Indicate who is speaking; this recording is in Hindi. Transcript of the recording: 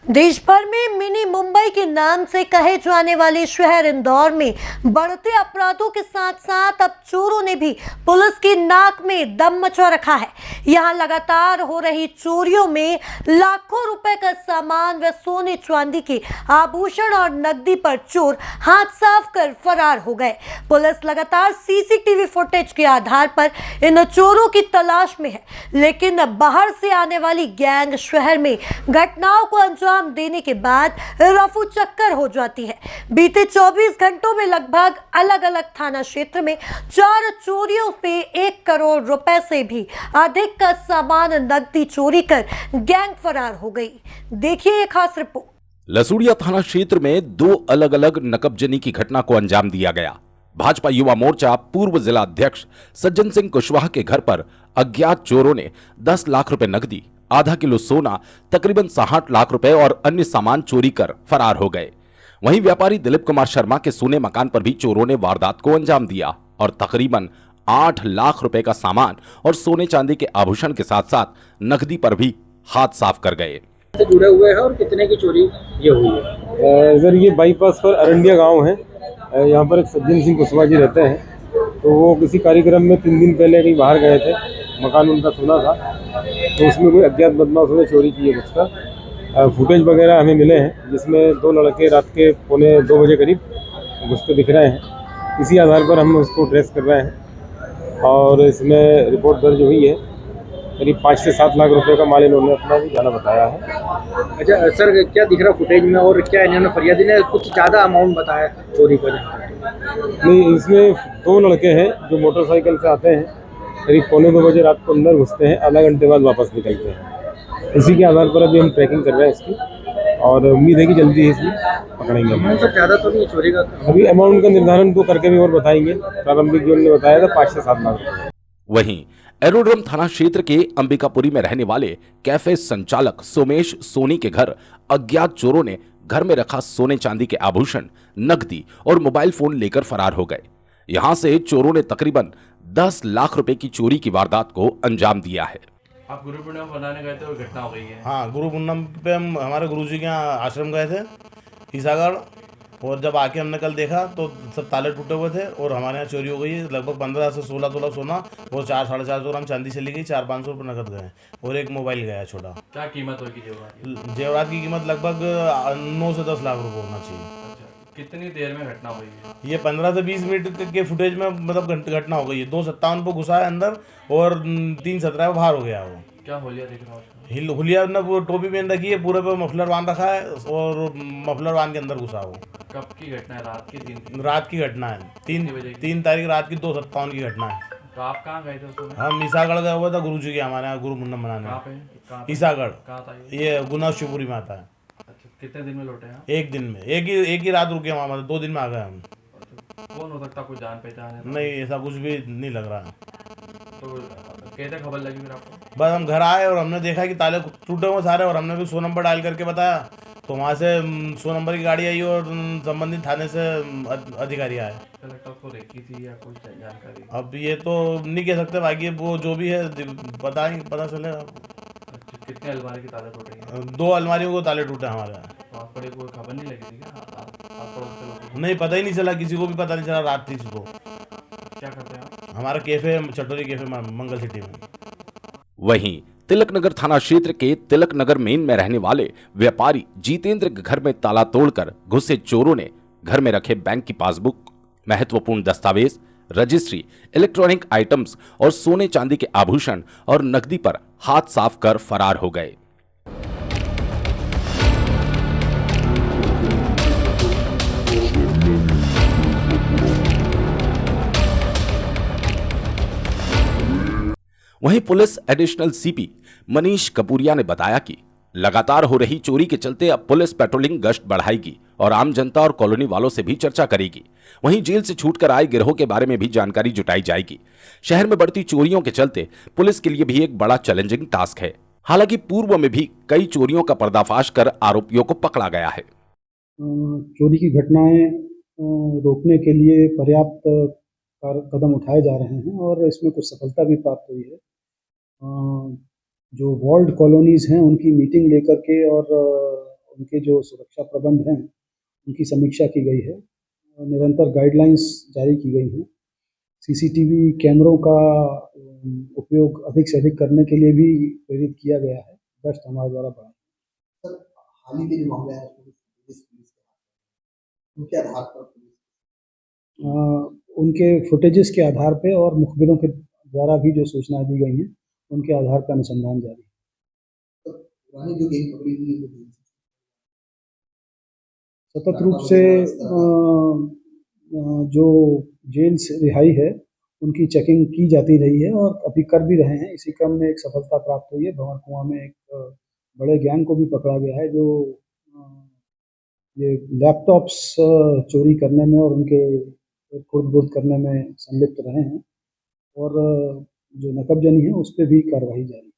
Speaker 1: देश भर में मिनी मुंबई के नाम से कहे जाने वाले शहर इंदौर में बढ़ते अपराधों के साथ साथ अब चोरों ने भी पुलिस की नाक में दम मचा रखा है। यहां लगातार हो रही चोरियों में लाखों रुपए का सामान व सोने चांदी के आभूषण और नकदी पर चोर हाथ साफ कर फरार हो गए। पुलिस लगातार सीसीटीवी फुटेज के आधार पर इन चोरों की तलाश में है, लेकिन बाहर से आने वाली गैंग शहर में घटनाओं को अंजाम देने के बाद रफू चक्कर हो जाती है। बीते 24 घंटों में लगभग अलग अलग थाना क्षेत्र में 4 चोरियों से 1 करोड़ रुपए से भी अधिक का सामान नकदी चोरी कर गैंग फरार हो गई। देखिए एक खास रिपोर्ट।
Speaker 2: लसूड़िया थाना क्षेत्र में 2 अलग अलग नकबजनी की घटना को अंजाम दिया गया। भाजपा युवा मोर्चा पूर्व जिला अध्यक्ष सज्जन सिंह कुशवाहा के घर पर अज्ञात चोरों ने 10 लाख रुपए नकदी, आधा किलो सोना, तकरीबन 60 लाख रुपए और अन्य सामान चोरी कर फरार हो गए। वहीं व्यापारी दिलीप कुमार शर्मा के सोने मकान पर भी चोरों ने वारदात को अंजाम दिया और तकरीबन 8 लाख रुपए का सामान और सोने चांदी के आभूषण के साथ साथ नकदी पर भी हाथ साफ कर गए।
Speaker 3: से जुड़े हुए हैं और कितने की चोरी ये हुई है?
Speaker 4: इधर ये बाईपास पर अरंडिया गांव है। यहाँ पर एक सज्जन सिंह कुशवाहा जी रहते हैं। तो वो किसी कार्यक्रम में 3 दिन पहले कहीं बाहर गए थे। मकान उनका सुना था, तो उसमें कोई अज्ञात बदमाशों ने चोरी की है कुछ का। फुटेज वगैरह हमें मिले हैं, जिसमें 2 लड़के रात के 1:45 बजे करीब घुसते दिख रहे हैं। इसी आधार पर हम उसको ट्रेस कर रहे हैं और इसमें रिपोर्ट दर्ज हुई है। करीब 5 से 7 लाख रुपए का माल इन्होंने अपना भी जाना बताया है।
Speaker 3: अच्छा सर, क्या दिख रहा फुटेज में और क्या इन्होंने फरियादी ने कुछ ज़्यादा अमाउंट बताया चोरी का?
Speaker 4: नहीं, इसमें 2 लड़के हैं जो मोटरसाइकिल से आते हैं, करीब 1:45 बजे रात को अंदर घुसते हैं, आधा घंटे बाद वापस निकलते हैं। इसी के आधार पर अभी हम ट्रैकिंग कर रहे हैं इसकी और उम्मीद है कि जल्दी ही इसमें पकड़ेंगे।
Speaker 3: अमाउंट सर ज़्यादा तो नहीं है चोरी का?
Speaker 4: अभी अमाउंट का निर्धारण तो करके भी और बताएंगे। प्रारंभिक जो उन्होंने बताया था 5 से 7 लाख रुपये।
Speaker 2: वहीं एरोड्रम थाना क्षेत्र के अंबिकापुरी में रहने वाले कैफे संचालक सोमेश सोनी के घर अज्ञात चोरों ने घर में रखा सोने चांदी के आभूषण, नकदी और मोबाइल फोन लेकर फरार हो गए। यहां से चोरों ने तकरीबन 10 लाख रुपए की चोरी की वारदात को अंजाम दिया है।
Speaker 5: आप गुरु पूर्णिमा बनाने गए थे और घटना हो गई है।
Speaker 6: हाँ, गुरु पूर्णिमा पे हम हमारे गुरुजी के यहाँ आश्रम गए थे ईसागढ़, और जब आके हमने कल देखा तो सब ताले टूटे हुए थे और हमारे यहाँ चोरी हो गई है। लगभग 15 से 16 तोला सोना और 4-4.5 ग्राम चांदी चली गई, 400-500 रुपये नकद गए और एक मोबाइल गया छोटा।
Speaker 5: क्या कीमत होगी जेवरात?
Speaker 6: जेवरात की कीमत लगभग 9 से 10 लाख रुपये होना चाहिए।
Speaker 5: अच्छा, कितनी देर में घटना हुई है?
Speaker 6: ये 15 से 20 मिनट के फुटेज में मतलब घटना हो गई है। 2:57 पे घुसा है अंदर और 3:17 बाहर हो गया वो।
Speaker 5: क्या होलिया दिख रहा है?
Speaker 6: हुलिया ने वो टोपी पहन रखी है, पूरे पे मफलर बांध रखा है और मफलर बांध के अंदर घुसा वो।
Speaker 5: कब की घटना है? रात की? 3
Speaker 6: रात की घटना है। 3 तारीख रात की 2:57 की घटना है।
Speaker 5: तो आप कहाँ गए थे उस समय?
Speaker 6: हम ईसागढ़ गए हुए थे गुरुजी के, हमारे यहाँ गुरु मुन्नम
Speaker 5: कहाँ
Speaker 6: मनाने।
Speaker 5: पे?
Speaker 6: ईसागढ़,
Speaker 5: कहाँ था ये?
Speaker 6: ये गुना शिवपुरी में आता है।
Speaker 5: अच्छा, कितने दिन में लौटे हैं?
Speaker 6: एक दिन में, एक ही रात रुके वहाँ, 2 दिन में आ गए हम।
Speaker 5: कौन हो सकता, कुछ जान पहचान है?
Speaker 6: नहीं, ऐसा कुछ भी नहीं लग रहा है।
Speaker 5: तो कैसे खबर लगी फिर आपको?
Speaker 6: बस हम घर आए और हमने देखा कि ताले टूटे हुए सारे, और हमने भी 100 नंबर डायल करके बताया, तो वहाँ से 100 नंबर की गाड़ी आई और संबंधित थाने से अधिकारी आए।
Speaker 5: कलेक्टर को देखी थी या कुछ जानकारी?
Speaker 6: अब ये तो नहीं कह सकते, बाकी वो जो भी है पता चलेगा।
Speaker 5: अच्छा, कितने अलमारी के ताले टूटे हैं?
Speaker 6: 2 अलमारियों को ताले टूटे हमारे यहाँ।
Speaker 5: तो आप पर कोई खबर नहीं लगी थी क्या? आप पड़ोस के लोगों को?
Speaker 6: नहीं, पता ही नहीं चला, किसी को भी पता नहीं चला। रात थी सुबह।
Speaker 5: क्या करते हैं आप?
Speaker 6: हमारा कैफे चटोरी कैफे मंगल सिटी में।
Speaker 2: वहीं तिलक नगर थाना क्षेत्र के तिलक नगर मेन में रहने वाले व्यापारी जितेंद्र के घर में ताला तोड़कर घुसे चोरों ने घर में रखे बैंक की पासबुक, महत्वपूर्ण दस्तावेज, रजिस्ट्री, इलेक्ट्रॉनिक आइटम्स और सोने चांदी के आभूषण और नकदी पर हाथ साफ कर फरार हो गए। वहीं police additional CP Manish Kapuria ने बताया कि लगातार हो रही चोरी के चलते अब पुलिस पेट्रोलिंग गश्त बढ़ाएगी और आम जनता और कॉलोनी वालों से भी चर्चा करेगी। वहीं जेल से छूटकर आए गिरोह के बारे में भी जानकारी जुटाई जाएगी। शहर में बढ़ती चोरियों के चलते पुलिस के लिए भी एक बड़ा चैलेंजिंग टास्क है। हालांकि पूर्व में भी कई चोरियों का पर्दाफाश कर आरोपियों को पकड़ा गया है।
Speaker 7: चोरी की घटनाएं रोकने के लिए पर्याप्त कदम उठाए जा रहे हैं और इसमें कुछ सफलता भी प्राप्त हुई है। जो वॉल्ड कॉलोनीज़ हैं उनकी मीटिंग लेकर के और उनके जो सुरक्षा प्रबंध हैं उनकी समीक्षा की गई है। निरंतर गाइडलाइंस जारी की गई हैं। सीसीटीवी कैमरों का उपयोग अधिक से अधिक करने के लिए भी प्रेरित किया गया है। गश्त हमारे द्वारा बढ़ा।
Speaker 8: सर, हाल ही के जो मामले आए उसमें कुछ पुलिस के उनके आधार पर
Speaker 7: उनके फुटेजेस के आधार पे और मुखबिरों के द्वारा भी जो सूचनाएं दी गई हैं उनके आधार पर अनुसंधान जारी है।
Speaker 8: तो पुरानी जो गैंग पकड़ी हुई है वो
Speaker 7: सतत रूप से जो जेल से रिहाई है उनकी चेकिंग की जाती रही है और अभी कर भी रहे हैं। इसी क्रम में एक सफलता प्राप्त हुई है। भंवर कुआं में एक बड़े गैंग को भी पकड़ा गया है जो ये लैपटॉप्स चोरी करने में और उनके खुर्द-बुर्द करने में संलिप्त रहे हैं और जो नकबजनी है उस पे भी कार्रवाई जारी है।